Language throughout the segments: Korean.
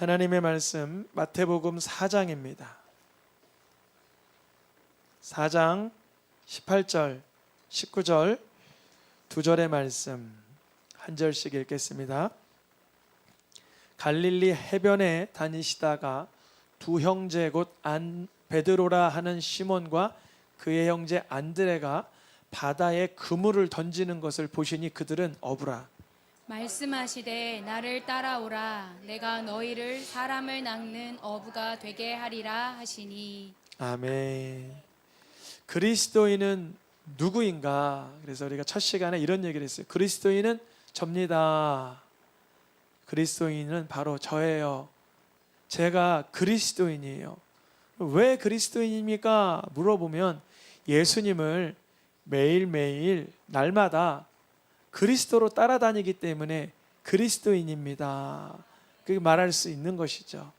하나님의 말씀 마태복음 4장입니다. 4장 18절, 19절 두 절의 말씀 한 절씩 읽겠습니다. 갈릴리 해변에 다니시다가 두 형제 곧 베드로라 하는 시몬과 그의 형제 안드레가 바다에 그물을 던지는 것을 보시니 그들은 어부라. 말씀하시되 나를 따라오라. 내가 너희를 사람을 낚는 어부가 되게 하리라 하시니. 아멘. 그리스도인은 누구인가? 그래서 우리가 첫 시간에 이런 얘기를 했어요. 그리스도인은 접니다. 그리스도인은 바로 저예요. 제가 그리스도인이에요. 왜 그리스도인입니까? 물어보면 예수님을 매일매일 날마다 그리스도로 따라다니기 때문에 그리스도인입니다. 그렇게 말할 수 있는 것이죠.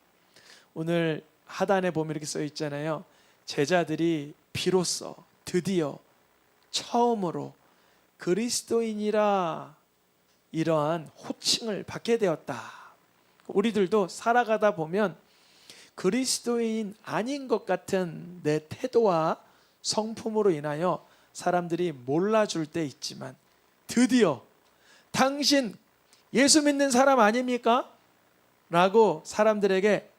오늘 하단에 보면 이렇게 써 있잖아요. 제자들이 비로소 드디어 처음으로 그리스도인이라 이러한 호칭을 받게 되었다. 우리들도 살아가다 보면 그리스도인 아닌 것 같은 내 태도와 성품으로 인하여 사람들이 몰라줄 때 있지만 드디어 당신 예수 믿는 사람 아닙니까? 라고 사람들에게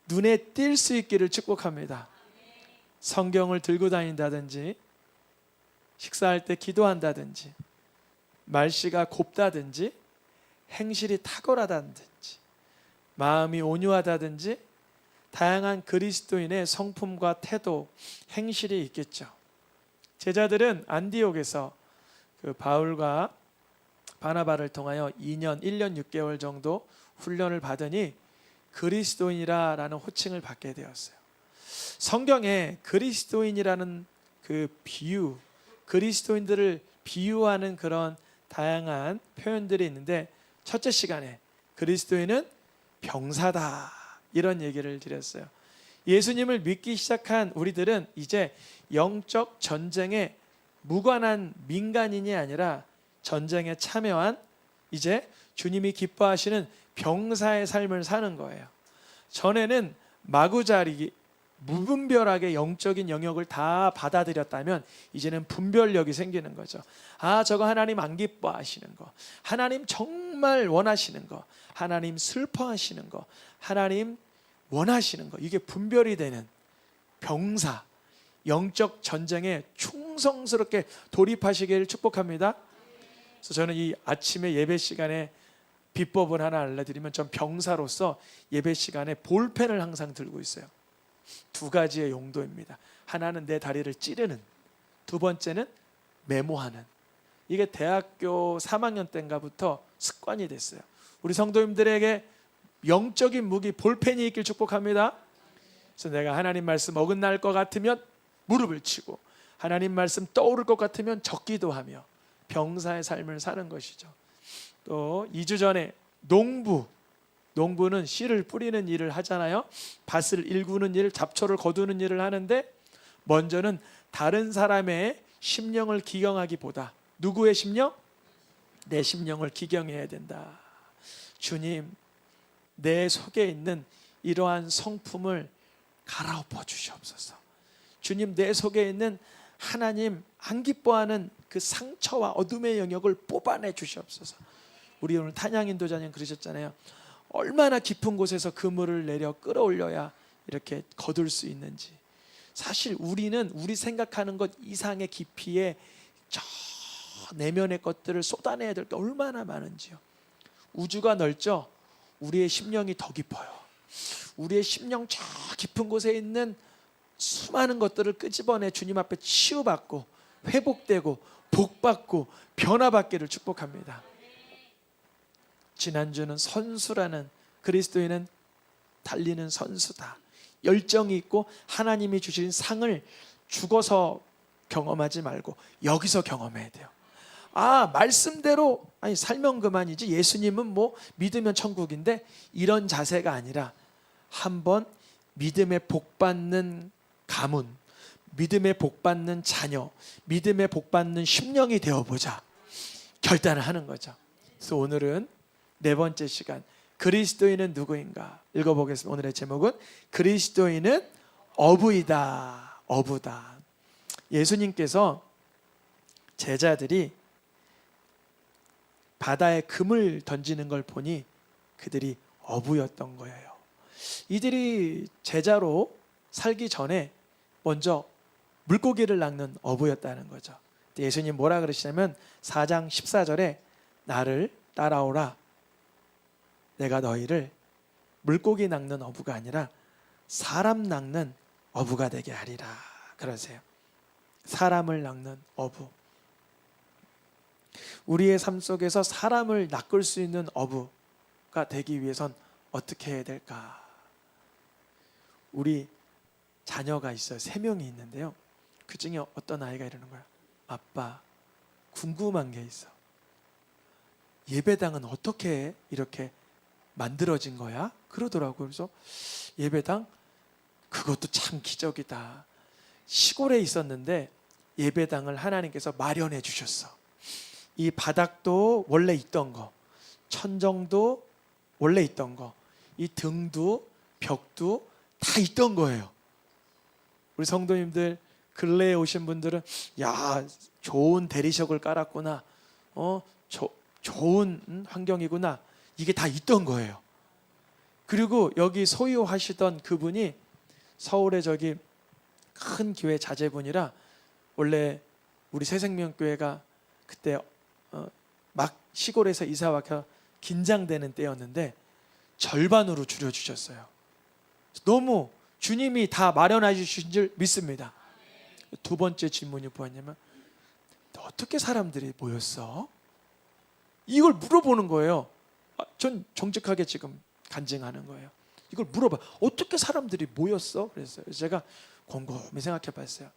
눈에 띌 수 있기를 축복합니다. 성경을 들고 다닌다든지 식사할 때 기도한다든지 말씨가 곱다든지 행실이 탁월하다든지 마음이 온유하다든지 다양한 그리스도인의 성품과 태도, 행실이 있겠죠. 제자들은 안디옥에서 그 바울과 바나바를 통하여 1년 6개월 정도 훈련을 받으니 그리스도인이라는 호칭을 받게 되었어요. 성경에 그리스도인이라는 그 비유, 그리스도인들을 비유하는 그런 다양한 표현들이 있는데 첫째 시간에 그리스도인은 병사다 이런 얘기를 드렸어요. 예수님을 믿기 시작한 우리들은 이제 영적 전쟁에 무관한 민간인이 아니라 전쟁에 참여한 이제 주님이 기뻐하시는 병사의 삶을 사는 거예요. 전에는 마구자리 무분별하게 영적인 영역을 다 받아들였다면 이제는 분별력이 생기는 거죠. 아, 저거 하나님 안 기뻐하시는 거, 하나님 정말 원하시는 거, 하나님 슬퍼하시는 거, 하나님 원하시는 거, 이게 분별이 되는 병사, 영적 전쟁에 충성스럽게 돌입하시기를 축복합니다. 그래서 저는 이 아침에 예배 시간에 비법을 하나 알려드리면, 전 병사로서 예배 시간에 볼펜을 항상 들고 있어요. 두 가지의 용도입니다. 하나는 내 다리를 찌르는, 두 번째는 메모하는. 이게 대학교 3학년 때인가부터 습관이 됐어요. 우리 성도님들에게 영적인 무기 볼펜이 있길 축복합니다. 그래서 내가 하나님 말씀 어긋날 것 같으면 무릎을 치고, 하나님 말씀 떠오를 것 같으면 적기도 하며 병사의 삶을 사는 것이죠. 또 2주 전에 농부는 씨를 뿌리는 일을 하잖아요. 밭을 일구는 일, 잡초를 거두는 일을 하는데 먼저는 다른 사람의 심령을 기경하기보다 누구의 심령? 내 심령을 기경해야 된다. 주님, 내 속에 있는 이러한 성품을 갈아엎어 주시옵소서. 주님, 내 속에 있는 하나님 안 기뻐하는 그 상처와 어둠의 영역을 뽑아내 주시옵소서. 우리 오늘 탄양인도자님 그러셨잖아요. 얼마나 깊은 곳에서 그물을 내려 끌어올려야 이렇게 거둘 수 있는지. 사실 우리는 우리 생각하는 것 이상의 깊이에 저 내면의 것들을 쏟아내야 될 게 얼마나 많은지요. 우주가 넓죠? 우리의 심령이 더 깊어요. 우리의 심령 저 깊은 곳에 있는 수많은 것들을 끄집어내 주님 앞에 치유받고 회복되고 복받고 변화받기를 축복합니다. 지난주는 선수라는, 그리스도인은 달리는 선수다. 열정이 있고 하나님이 주신 상을 죽어서 경험하지 말고 여기서 경험해야 돼요. 아, 말씀대로 아니 살면 그만이지, 예수님은 뭐 믿으면 천국인데, 이런 자세가 아니라 한번 믿음의 복받는 가문, 믿음의 복받는 자녀, 믿음의 복받는 심령이 되어보자 결단을 하는 거죠. 그래서 오늘은 네 번째 시간, 그리스도인은 누구인가? 읽어보겠습니다. 오늘의 제목은 그리스도인은 어부이다. 어부다. 예수님께서 제자들이 바다에 금을 던지는 걸 보니 그들이 어부였던 거예요. 이들이 제자로 살기 전에 먼저 물고기를 낚는 어부였다는 거죠. 예수님 뭐라 그러시냐면 4장 14절에 나를 따라오라. 내가 너희를 물고기 낚는 어부가 아니라 사람 낚는 어부가 되게 하리라. 그러세요. 사람을 낚는 어부. 우리의 삶 속에서 사람을 낚을 수 있는 어부가 되기 위해선 어떻게 해야 될까? 우리 자녀가 있어요. 3명이 있는데요. 그 중에 어떤 아이가 이러는 거야. 아빠, 궁금한 게 있어. 예배당은 어떻게 이렇게 만들어진 거야? 그러더라고요. 그래서 예배당? 그것도 참 기적이다. 시골에 있었는데 예배당을 하나님께서 마련해 주셨어. 이 바닥도 원래 있던 거, 천정도 원래 있던 거, 이 등도 벽도 다 있던 거예요. 우리 성도님들 근래에 오신 분들은 야, 좋은 대리석을 깔았구나. 좋은 환경이구나. 이게 다 있던 거예요. 그리고 여기 소유하시던 그분이 서울에 저기 큰 교회 자제분이라 원래 우리 새생명교회가 그때 막 시골에서 이사 와서 긴장되는 때였는데 절반으로 줄여주셨어요. 너무 주님이 다 마련해 주신 줄 믿습니다. 두 번째 질문이 뭐였냐면 어떻게 사람들이 모였어? 이걸 물어보는 거예요. 전 정직하게 지금 간증하는 거예요. 이걸 물어봐. 어떻게 사람들이 모였어? 그랬어요. 제가 곰곰이 생각해 봤어요.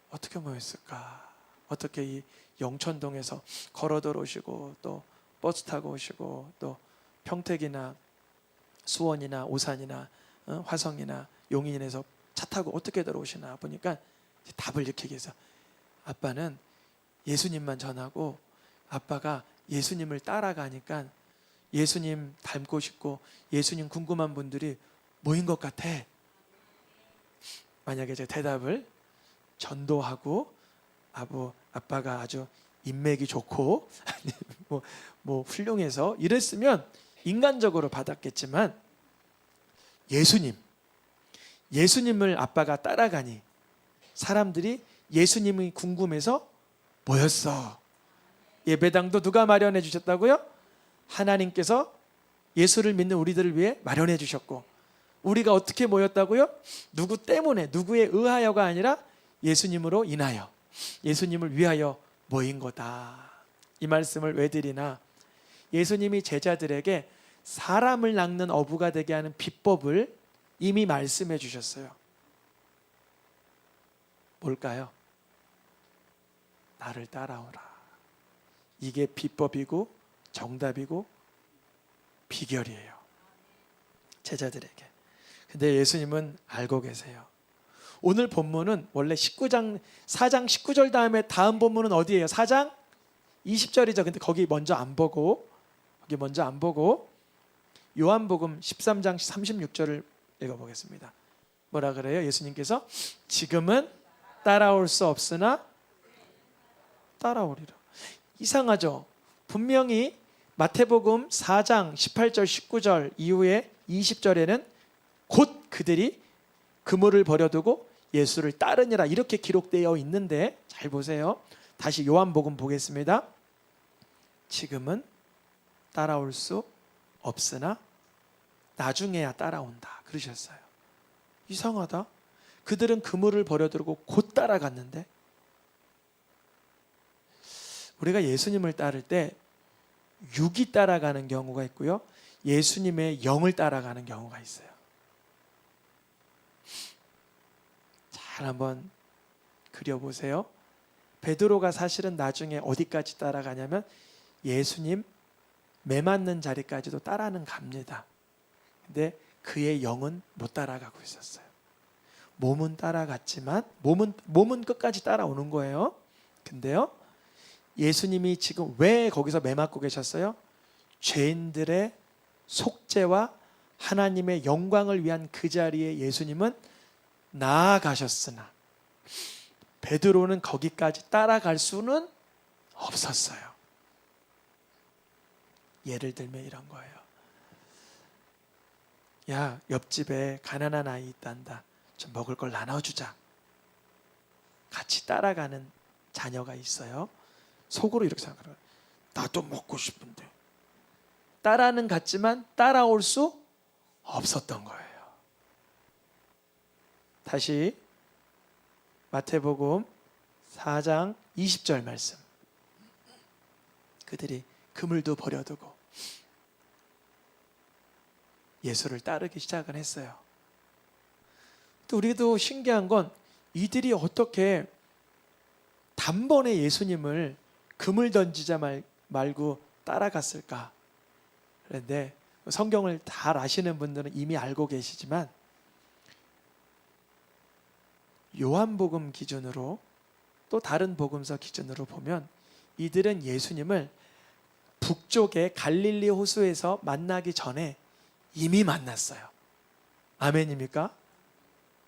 어떻게 모였을까? 어떻게 이 영천동에서 걸어 들어오시고 또 버스 타고 오시고 또 평택이나 수원이나 오산이나 화성이나 용인에서 차 타고 어떻게 들어오시나 보니까 답을 이렇게 해서 아빠는 예수님만 전하고 아빠가 예수님을 따라가니까 예수님 닮고 싶고 예수님 궁금한 분들이 모인 것 같아. 만약에 제 대답을 전도하고 아빠가 아주 인맥이 좋고 뭐 훌륭해서 이랬으면 인간적으로 받았겠지만 예수님을 아빠가 따라가니 사람들이 예수님이 궁금해서 모였어. 예배당도 누가 마련해 주셨다고요? 하나님께서 예수를 믿는 우리들을 위해 마련해 주셨고 우리가 어떻게 모였다고요? 누구 때문에 누구에 의하여가 아니라 예수님으로 인하여 예수님을 위하여 모인 거다. 이 말씀을 왜 드리나? 예수님이 제자들에게 사람을 낚는 어부가 되게 하는 비법을 이미 말씀해 주셨어요. 뭘까요? 나를 따라오라. 이게 비법이고 정답이고 비결이에요. 제자들에게. 근데 예수님은 알고 계세요. 오늘 본문은 원래 4장 19절 다음에 다음 본문은 어디예요? 4장 20절이죠. 근데 거기 먼저 안 보고 요한복음 13장 36절을 읽어보겠습니다. 뭐라 그래요? 예수님께서 지금은 따라올 수 없으나 따라오리라. 이상하죠? 분명히 마태복음 4장 18절 19절 이후에 20절에는 곧 그들이 그물을 버려두고 예수를 따르니라 이렇게 기록되어 있는데 잘 보세요. 다시 요한복음 보겠습니다. 지금은 따라올 수 없으나 나중에야 따라온다 그러셨어요. 이상하다. 그들은 그물을 버려두고 곧 따라갔는데 우리가 예수님을 따를 때 육이 따라가는 경우가 있고요. 예수님의 영을 따라가는 경우가 있어요. 잘 한번 그려보세요. 베드로가 사실은 나중에 어디까지 따라가냐면 예수님 매 맞는 자리까지도 따라는 갑니다. 근데 그의 영은 못 따라가고 있었어요. 몸은 따라갔지만 몸은 끝까지 따라오는 거예요. 근데요, 예수님이 지금 왜 거기서 매 맞고 계셨어요? 죄인들의 속죄와 하나님의 영광을 위한 그 자리에 예수님은 나아가셨으나 베드로는 거기까지 따라갈 수는 없었어요. 예를 들면 이런 거예요. 야, 옆집에 가난한 아이 있단다. 좀 먹을 걸 나눠주자. 같이 따라가는 자녀가 있어요. 속으로 이렇게 생각해요. 나도 먹고 싶은데. 따라는 갔지만 따라올 수 없었던 거예요. 다시 마태복음 4장 20절 말씀. 그들이 그물도 버려두고 예수를 따르기 시작을 했어요. 또 우리도 신기한 건 이들이 어떻게 단번에 예수님을 그물 던지자 말고 따라갔을까? 그런데 성경을 잘 아시는 분들은 이미 알고 계시지만 요한복음 기준으로 또 다른 복음서 기준으로 보면 이들은 예수님을 북쪽의 갈릴리 호수에서 만나기 전에 이미 만났어요. 아멘입니까?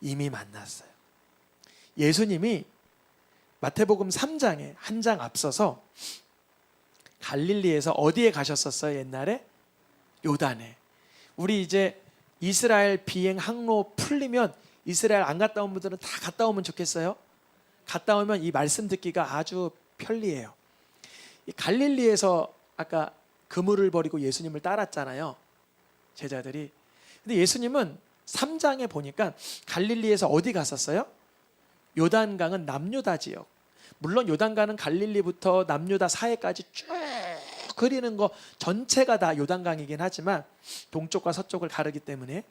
이미 만났어요. 예수님이 마태복음 3장에 한 장 앞서서 갈릴리에서 어디에 가셨었어요? 옛날에? 요단에. 우리 이제 이스라엘 비행 항로 풀리면 이스라엘 안 갔다 온 분들은 다 갔다 오면 좋겠어요? 갔다 오면 이 말씀 듣기가 아주 편리해요. 이 갈릴리에서 아까 그물을 버리고 예수님을 따랐잖아요. 제자들이. 근데 예수님은 3장에 보니까 갈릴리에서 어디 갔었어요? 요단강은 남유다 지역. 물론 요단강은 갈릴리부터 남유다 사해까지 쭉 그리는 거 전체가 다 요단강이긴 하지만 동쪽과 서쪽을 가르기 때문에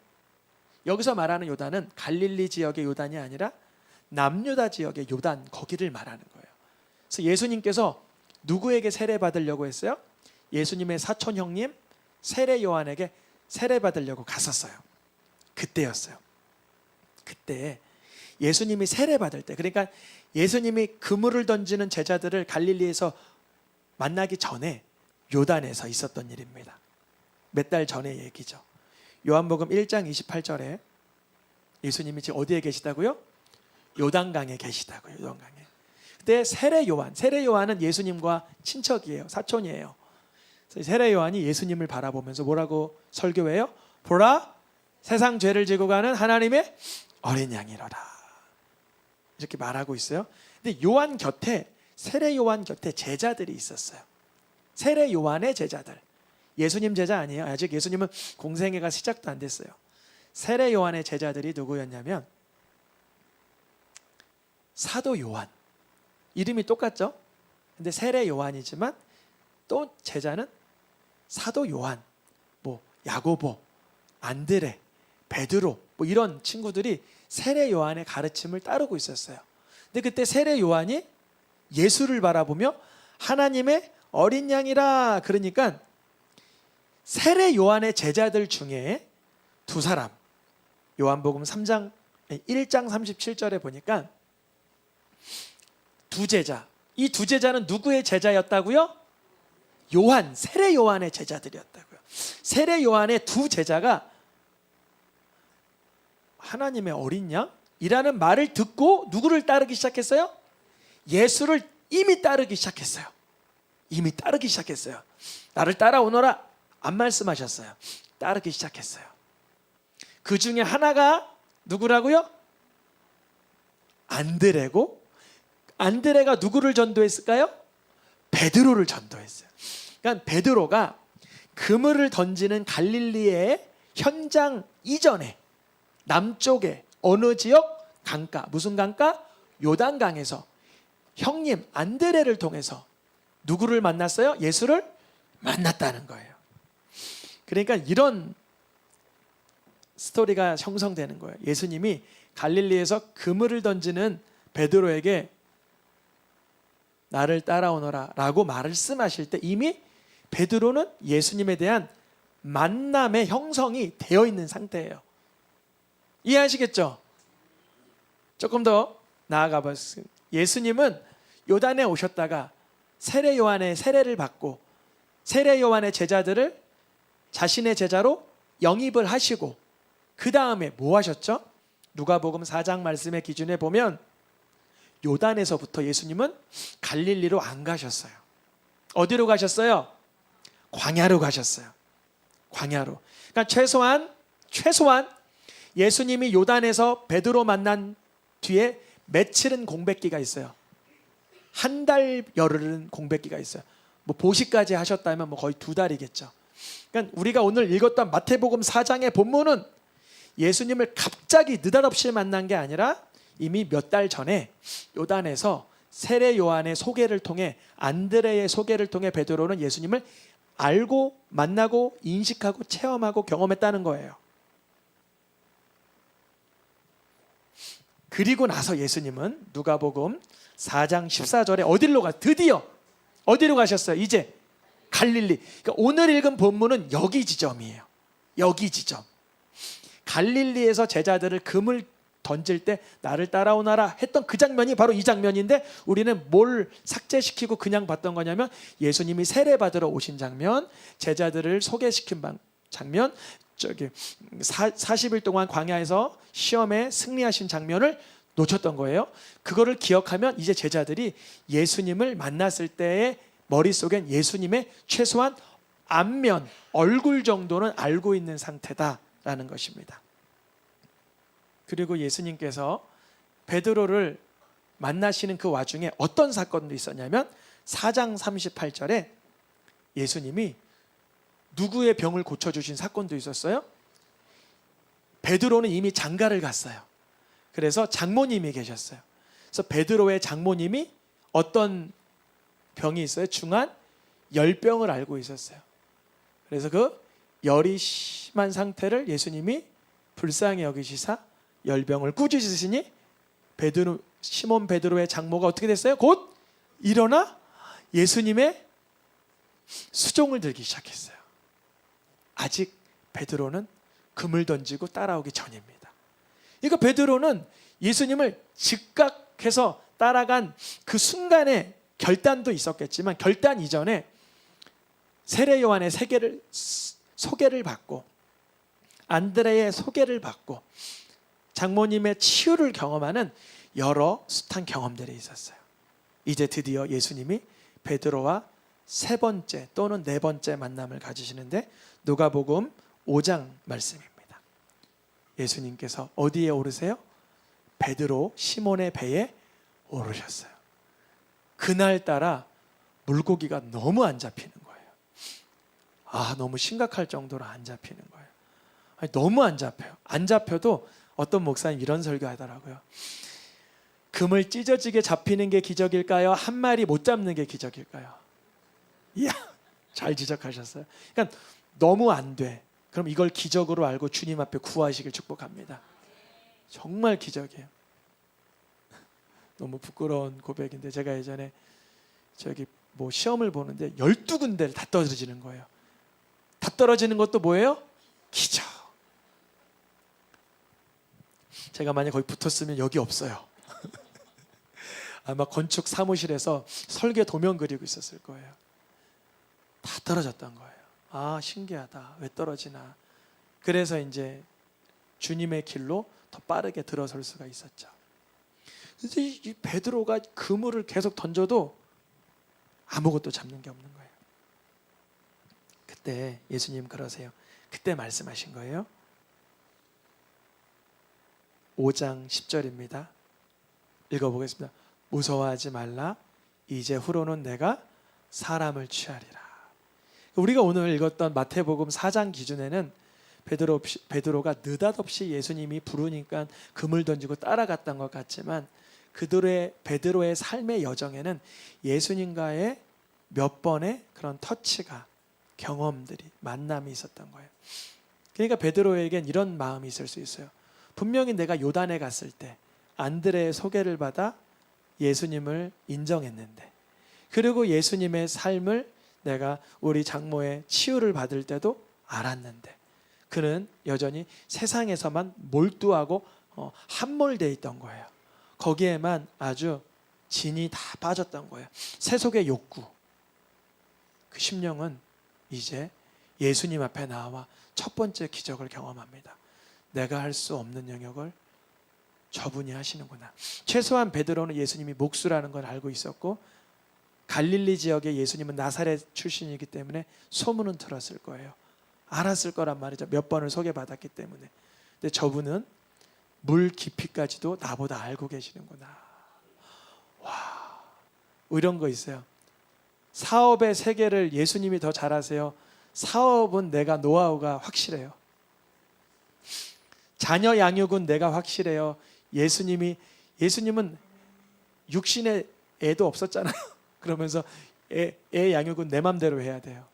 여기서 말하는 요단은 갈릴리 지역의 요단이 아니라 남유다 지역의 요단 거기를 말하는 거예요. 그래서 예수님께서 누구에게 세례 받으려고 했어요? 예수님의 사촌 형님 세례 요한에게 세례 받으려고 갔었어요. 그때였어요. 그때 예수님이 세례 받을 때, 그러니까 예수님이 그물을 던지는 제자들을 갈릴리에서 만나기 전에 요단에서 있었던 일입니다. 몇 달 전의 얘기죠. 요한복음 1장 28절에 예수님이 지금 어디에 계시다고요? 요단강에 계시다고요. 요단강에. 그때 세례 요한은 예수님과 친척이에요. 사촌이에요. 세례 요한이 예수님을 바라보면서 뭐라고 설교해요? 보라, 세상 죄를 지고 가는 하나님의 어린 양이로다. 이렇게 말하고 있어요. 근데 요한 곁에, 세례 요한 곁에 제자들이 있었어요. 세례 요한의 제자들. 예수님 제자 아니에요. 아직 예수님은 공생애가 시작도 안 됐어요. 세례 요한의 제자들이 누구였냐면 사도 요한. 이름이 똑같죠? 근데 세례 요한이지만 또 제자는 사도 요한, 뭐 야고보, 안드레, 베드로 뭐 이런 친구들이 세례 요한의 가르침을 따르고 있었어요. 근데 그때 세례 요한이 예수를 바라보며 하나님의 어린 양이라 그러니까 세례 요한의 제자들 중에 두 사람, 요한복음 1장 37절에 보니까 두 제자, 이 두 제자는 누구의 제자였다고요? 요한, 세례 요한의 제자들이었다고요. 세례 요한의 두 제자가 하나님의 어린 양이라는 말을 듣고 누구를 따르기 시작했어요? 예수를 이미 따르기 시작했어요. 이미 따르기 시작했어요. 나를 따라오너라 안 말씀하셨어요. 따르기 시작했어요. 그 중에 하나가 누구라고요? 안드레고, 안드레가 누구를 전도했을까요? 베드로를 전도했어요. 그러니까 베드로가 그물을 던지는 갈릴리의 현장 이전에 남쪽의 어느 지역? 강가. 무슨 강가? 요단강에서 형님 안드레를 통해서 누구를 만났어요? 예수를 만났다는 거예요. 그러니까 이런 스토리가 형성되는 거예요. 예수님이 갈릴리에서 그물을 던지는 베드로에게 나를 따라오너라 라고 말씀하실 때 이미 베드로는 예수님에 대한 만남의 형성이 되어 있는 상태예요. 이해하시겠죠? 조금 더 나아가 보겠습니다. 예수님은 요단에 오셨다가 세례 요한의 세례를 받고 세례 요한의 제자들을 자신의 제자로 영입을 하시고 그 다음에 뭐 하셨죠? 누가복음 4장 말씀의 기준에 보면 요단에서부터 예수님은 갈릴리로 안 가셨어요. 어디로 가셨어요? 광야로 가셨어요. 광야로. 그러니까 최소한 예수님이 요단에서 베드로 만난 뒤에 며칠은 공백기가 있어요. 한 달 열흘은 공백기가 있어요. 뭐 보시까지 하셨다면 뭐 거의 2달이겠죠. 그러니까 우리가 오늘 읽었던 마태복음 4장의 본문은 예수님을 갑자기 느닷없이 만난 게 아니라 이미 몇 달 전에 요단에서 세례 요한의 소개를 통해, 안드레의 소개를 통해 베드로는 예수님을 알고 만나고 인식하고 체험하고 경험했다는 거예요. 그리고 나서 예수님은 누가복음 4장 14절에 드디어 어디로 가셨어요? 이제 갈릴리. 그러니까 오늘 읽은 본문은 여기 지점이에요. 여기 지점. 갈릴리에서 제자들을 금을 던질 때 나를 따라오너라 했던 그 장면이 바로 이 장면인데, 우리는 뭘 삭제시키고 그냥 봤던 거냐면 예수님이 세례받으러 오신 장면, 제자들을 소개시킨 장면, 40일 동안 광야에서 시험에 승리하신 장면을 놓쳤던 거예요. 그거를 기억하면 이제 제자들이 예수님을 만났을 때의 머릿속엔 예수님의 최소한 안면, 얼굴 정도는 알고 있는 상태다라는 것입니다. 그리고 예수님께서 베드로를 만나시는 그 와중에 어떤 사건도 있었냐면 4장 38절에 예수님이 누구의 병을 고쳐주신 사건도 있었어요. 베드로는 이미 장가를 갔어요. 그래서 장모님이 계셨어요. 그래서 베드로의 장모님이 어떤 병이 있어요? 중한 열병을 앓고 있었어요. 그래서 그 열이 심한 상태를 예수님이 불쌍히 여기시사 열병을 꾸짖으시니 시몬 베드로의 장모가 어떻게 됐어요? 곧 일어나 예수님의 수종을 들기 시작했어요. 아직 베드로는 금을 던지고 따라오기 전입니다. 그러니까 베드로는 예수님을 즉각해서 따라간 그 순간에 결단도 있었겠지만, 결단 이전에 세례 요한의 소개를 받고 안드레의 소개를 받고 장모님의 치유를 경험하는 여러 숱한 경험들이 있었어요. 이제 드디어 예수님이 베드로와 3번째 또는 4번째 만남을 가지시는데 누가복음 5장 말씀입니다. 예수님께서 어디에 오르세요? 베드로 시몬의 배에 오르셨어요. 그날따라 물고기가 너무 안 잡히는 거예요. 너무 심각할 정도로 안 잡히는 거예요. 너무 안 잡혀요. 안 잡혀도 어떤 목사님 이런 설교하더라고요. 금을 찢어지게 잡히는 게 기적일까요? 한 마리 못 잡는 게 기적일까요? 이야, 잘 지적하셨어요. 그러니까 너무 안 돼. 그럼 이걸 기적으로 알고 주님 앞에 구하시길 축복합니다. 정말 기적이에요. 너무 부끄러운 고백인데, 제가 예전에 시험을 보는데 12군데를 다 떨어지는 거예요. 다 떨어지는 것도 뭐예요? 기적. 제가 만약 거기 붙었으면 여기 없어요. 아마 건축 사무실에서 설계 도면 그리고 있었을 거예요. 다 떨어졌던 거예요. 신기하다. 왜 떨어지나. 그래서 이제 주님의 길로 더 빠르게 들어설 수가 있었죠. 그래서 이 베드로가 그물을 계속 던져도 아무것도 잡는 게 없는 거예요. 그때 예수님 그러세요. 그때 말씀하신 거예요. 5장 10절입니다. 읽어보겠습니다. 무서워하지 말라. 이제 후로는 내가 사람을 취하리라. 우리가 오늘 읽었던 마태복음 4장 기준에는 베드로가 느닷없이 예수님이 부르니까 금을 던지고 따라갔던 것 같지만, 베드로의 삶의 여정에는 예수님과의 몇 번의 그런 터치가, 경험들이, 만남이 있었던 거예요. 그러니까 베드로에겐 이런 마음이 있을 수 있어요. 분명히 내가 요단에 갔을 때 안드레의 소개를 받아 예수님을 인정했는데, 그리고 예수님의 삶을 내가 우리 장모의 치유를 받을 때도 알았는데, 그는 여전히 세상에서만 몰두하고 함몰되어 있던 거예요. 거기에만 아주 진이 다 빠졌던 거예요. 세속의 욕구. 그 심령은 이제 예수님 앞에 나와 첫 번째 기적을 경험합니다. 내가 할 수 없는 영역을 저분이 하시는구나. 최소한 베드로는 예수님이 목수라는 걸 알고 있었고, 갈릴리 지역에 예수님은 나사렛 출신이기 때문에 소문은 들었을 거예요. 알았을 거란 말이죠. 몇 번을 소개받았기 때문에. 근데 저분은 물 깊이까지도 나보다 알고 계시는구나. 와, 이런 거 있어요. 사업의 세계를 예수님이 더 잘 아세요. 사업은 내가 노하우가 확실해요. 자녀 양육은 내가 확실해요. 예수님은 육신에 애도 없었잖아요. 그러면서 애 양육은 내 맘대로 해야 돼요.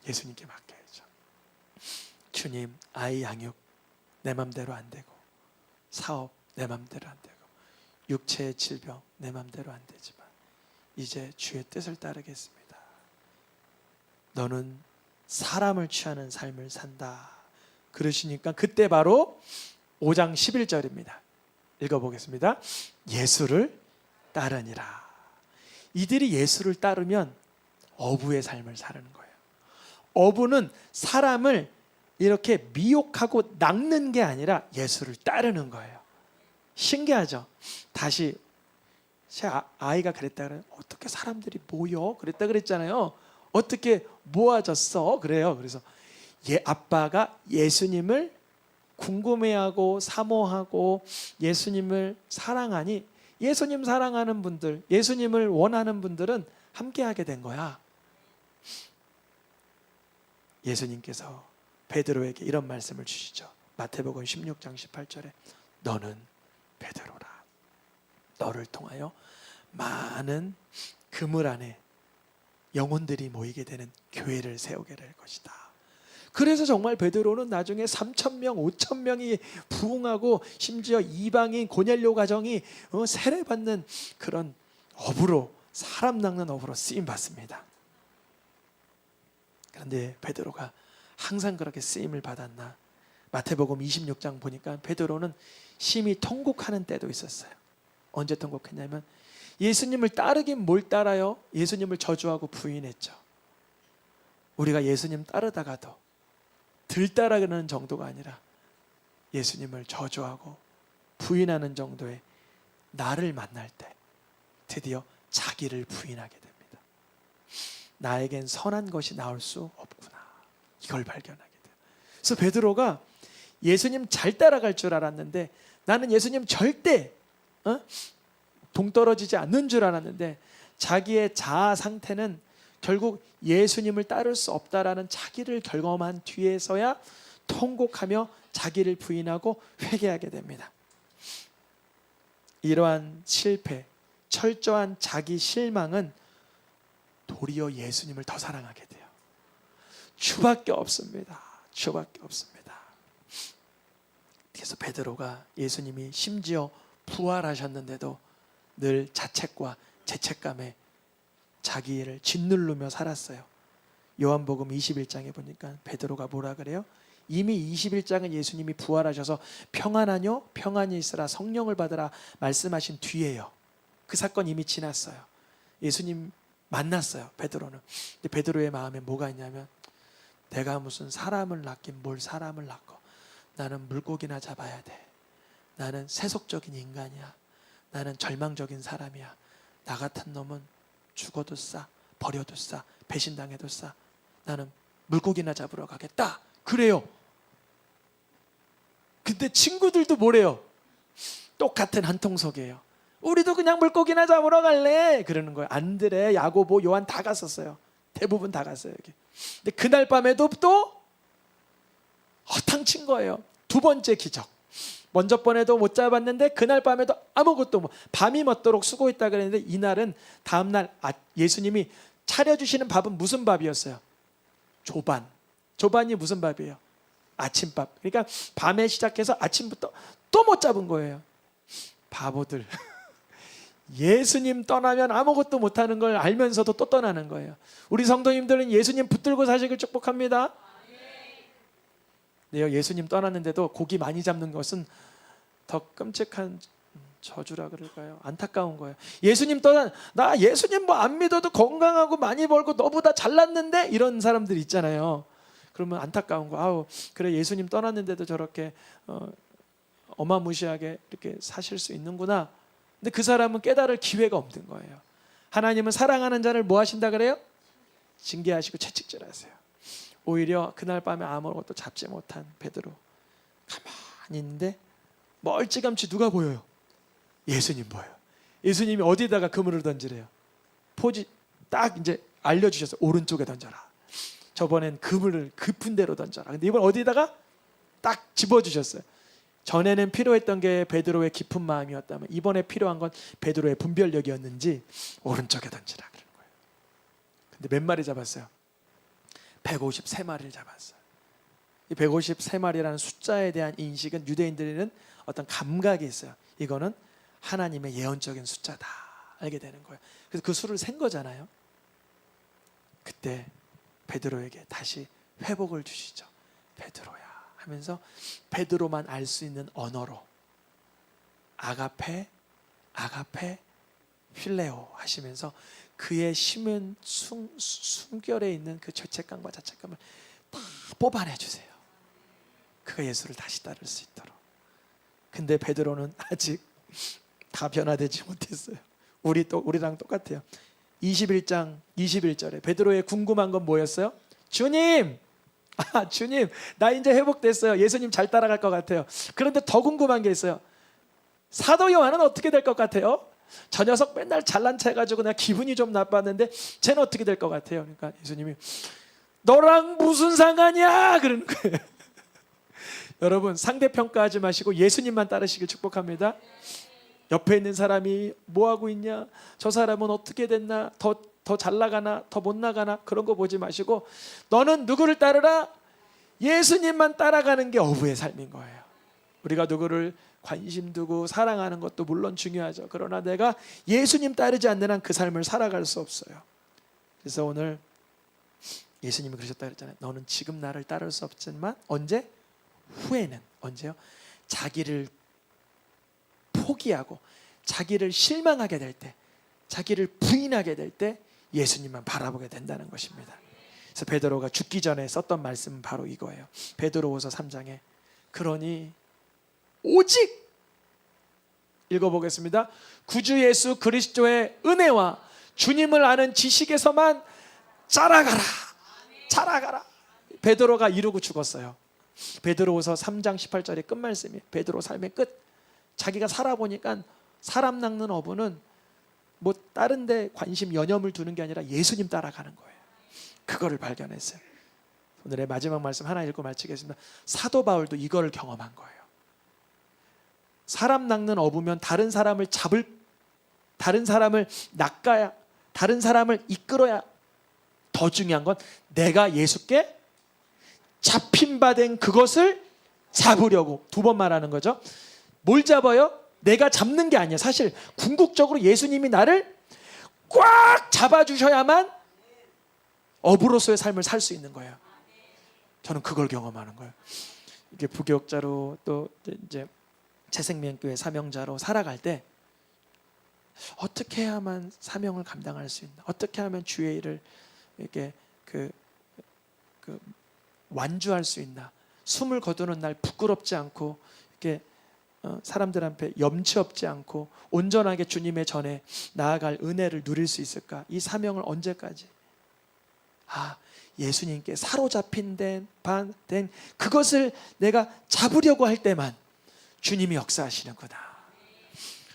예수님께 맡겨야죠. 주님, 아이 양육 내 맘대로 안 되고, 사업 내 맘대로 안 되고, 육체의 질병 내 맘대로 안 되지만 이제 주의 뜻을 따르겠습니다. 너는 사람을 취하는 삶을 산다. 그러시니까 그때 바로 5장 11절입니다. 읽어보겠습니다. 예수를 따르니라. 이들이 예수를 따르면 어부의 삶을 사는 거예요. 어부는 사람을 이렇게 미혹하고 낚는 게 아니라 예수를 따르는 거예요. 신기하죠? 다시 제 아이가 그랬다 그래요. 어떻게 사람들이 모여? 그랬다 그랬잖아요. 어떻게 모아졌어? 그래요. 그래서 아빠가 예수님을 궁금해하고 사모하고 예수님을 사랑하니, 예수님 사랑하는 분들, 예수님을 원하는 분들은 함께하게 된 거야. 예수님께서 베드로에게 이런 말씀을 주시죠. 마태복음 16장 18절에 너는 베드로라. 너를 통하여 많은 그물 안에 영혼들이 모이게 되는 교회를 세우게 될 것이다. 그래서 정말 베드로는 나중에 3,000명, 5,000명이 부흥하고, 심지어 이방인 고넬료 가정이 세례받는 그런 어부로, 사람 낚는 어부로 쓰임 받습니다. 그런데 베드로가 항상 그렇게 쓰임을 받았나? 마태복음 26장 보니까 베드로는 심히 통곡하는 때도 있었어요. 언제 통곡했냐면, 예수님을 따르긴 뭘 따라요? 예수님을 저주하고 부인했죠. 우리가 예수님 따르다가도 들 따라가는 정도가 아니라 예수님을 저주하고 부인하는 정도의 나를 만날 때 드디어 자기를 부인하게 됩니다. 나에겐 선한 것이 나올 수 없구나. 이걸 발견하게 돼요. 그래서 베드로가 예수님 잘 따라갈 줄 알았는데, 나는 예수님 절대 동떨어지지 않는 줄 알았는데, 자기의 자아 상태는 결국 예수님을 따를 수 없다라는 자기를 경험한 뒤에서야 통곡하며 자기를 부인하고 회개하게 됩니다. 이러한 실패, 철저한 자기 실망은 도리어 예수님을 더 사랑하게 돼요. 주밖에 없습니다. 주밖에 없습니다. 그래서 베드로가 예수님이 심지어 부활하셨는데도 늘 자책과 죄책감에 자기를 짓누르며 살았어요. 요한복음 21장에 보니까 베드로가 뭐라 그래요? 이미 21장은 예수님이 부활하셔서 평안하뇨? 평안히 있으라, 성령을 받으라 말씀하신 뒤에요. 그 사건 이미 지났어요. 예수님 만났어요, 베드로는. 근데 베드로의 마음에 뭐가 있냐면, 내가 무슨 사람을 낳긴 뭘 사람을 낳고, 나는 물고기나 잡아야 돼. 나는 세속적인 인간이야. 나는 절망적인 사람이야. 나 같은 놈은 죽어도 싸, 버려도 싸, 배신당해도 싸. 나는 물고기나 잡으러 가겠다. 그래요. 근데 친구들도 뭐래요? 똑같은 한 통속이에요. 우리도 그냥 물고기나 잡으러 갈래. 그러는 거예요. 안드레, 야고보, 요한 다 갔었어요. 대부분 다 갔어요. 여기. 근데 그날 밤에도 또 허탕친 거예요. 두 번째 기적. 먼저 번에도 못 잡았는데 그날 밤에도 아무것도 밤이 먹도록 수고했다 그랬는데, 이날은 다음날 예수님이 차려주시는 밥은 무슨 밥이었어요? 조반. 조반이 무슨 밥이에요? 아침밥. 그러니까 밤에 시작해서 아침부터 또 못 잡은 거예요. 바보들. 예수님 떠나면 아무것도 못하는 걸 알면서도 또 떠나는 거예요. 우리 성도님들은 예수님 붙들고 사시길 축복합니다. 네, 예수님 떠났는데도 고기 많이 잡는 것은 더 끔찍한 저주라 그럴까요? 안타까운 거예요. 예수님 나 예수님 뭐 안 믿어도 건강하고 많이 벌고 너보다 잘났는데, 이런 사람들 있잖아요. 그러면 안타까운 거. 아우, 그래 예수님 떠났는데도 저렇게 어마무시하게 이렇게 사실 수 있는구나. 근데 그 사람은 깨달을 기회가 없는 거예요. 하나님은 사랑하는 자를 뭐 하신다 그래요? 징계하시고 채찍질하세요. 오히려 그날 밤에 아무것도 잡지 못한 베드로 가만히 있는데 멀찌감치 누가 보여요? 예수님 보여요. 예수님이 어디다가 그물을 던지래요? 포지 딱 이제 알려주셨어요. 오른쪽에 던져라. 저번엔 그물을 깊은 데로 던져라. 근데 이번 어디다가 딱 집어주셨어요. 전에는 필요했던 게 베드로의 깊은 마음이었다면 이번에 필요한 건 베드로의 분별력이었는지 오른쪽에 던지라 그런 거예요. 근데 몇 마리 잡았어요? 153마리를 잡았어요. 이 153마리라는 숫자에 대한 인식은 유대인들에는 어떤 감각이 있어요. 이거는 하나님의 예언적인 숫자다 알게 되는 거예요. 그래서 그 수를 센 거잖아요. 그때 베드로에게 다시 회복을 주시죠. 베드로야 하면서 베드로만 알 수 있는 언어로 아가페 필레오 하시면서 그의 심은 숨결에 있는 그 죄책감과 자책감을 다 뽑아내 주세요. 그가 예수를 다시 따를 수 있도록. 근데 베드로는 아직 다 변화되지 못했어요. 우리랑 똑같아요. 21장 21절에 베드로의 궁금한 건 뭐였어요? 주님, 주님, 나 이제 회복됐어요. 예수님 잘 따라갈 것 같아요. 그런데 더 궁금한 게 있어요. 사도 요한은 어떻게 될 것 같아요? 저 녀석 맨날 잘난 체 해가지고 내가 기분이 좀 나빴는데 쟤는 어떻게 될 것 같아요? 그러니까 예수님이 너랑 무슨 상관이야? 그러는 거예요. 여러분 상대평가하지 마시고 예수님만 따르시길 축복합니다. 옆에 있는 사람이 뭐하고 있냐, 저 사람은 어떻게 됐나, 더 잘 나가나 더 못 나가나 그런 거 보지 마시고 너는 누구를 따르라? 예수님만 따라가는 게 어부의 삶인 거예요. 우리가 누구를 관심 두고 사랑하는 것도 물론 중요하죠. 그러나 내가 예수님 따르지 않는 한 그 삶을 살아갈 수 없어요. 그래서 오늘 예수님이 그러셨다 그랬잖아요. 너는 지금 나를 따를 수 없지만 언제? 후에는. 언제요? 자기를 포기하고 자기를 실망하게 될 때, 자기를 부인하게 될 때 예수님만 바라보게 된다는 것입니다. 그래서 베드로가 죽기 전에 썼던 말씀은 바로 이거예요. 베드로후서 3장에 그러니 오직 읽어보겠습니다. 구주 예수 그리스도의 은혜와 주님을 아는 지식에서만 자라가라. 자라가라. 베드로가 이루고 죽었어요. 베드로후서 3장 18절의 끝말씀이에요. 베드로 삶의 끝. 자기가 살아보니까 사람 낚는 어부는 뭐 다른 데 관심 여념을 두는 게 아니라 예수님 따라가는 거예요. 그거를 발견했어요. 오늘의 마지막 말씀 하나 읽고 마치겠습니다. 사도 바울도 이거를 경험한 거예요. 사람 낚는 어부면 다른 사람을 낚아야, 다른 사람을 이끌어야, 더 중요한 건 내가 예수께 잡힌 바 된 그것을 잡으려고 두 번 말하는 거죠. 뭘 잡아요? 내가 잡는 게 아니야. 사실 궁극적으로 예수님이 나를 꽉 잡아주셔야만 어부로서의 삶을 살 수 있는 거예요. 저는 그걸 경험하는 거예요. 이게 부교육자로 또 이제 새생명교회 사명자로 살아갈 때 어떻게 해야만 사명을 감당할 수 있나? 어떻게 하면 주의 일을 이렇게 완주할 수 있나? 숨을 거두는 날 부끄럽지 않고 이렇게 사람들 앞에 염치 없지 않고 온전하게 주님의 전에 나아갈 은혜를 누릴 수 있을까? 이 사명을 언제까지? 예수님께 사로잡힌 된 그것을 내가 잡으려고 할 때만 주님이 역사하시는구나.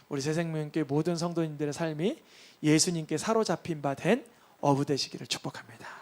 우리 새생명교회 모든 성도님들의 삶이 예수님께 사로잡힌 바 된 어부 되시기를 축복합니다.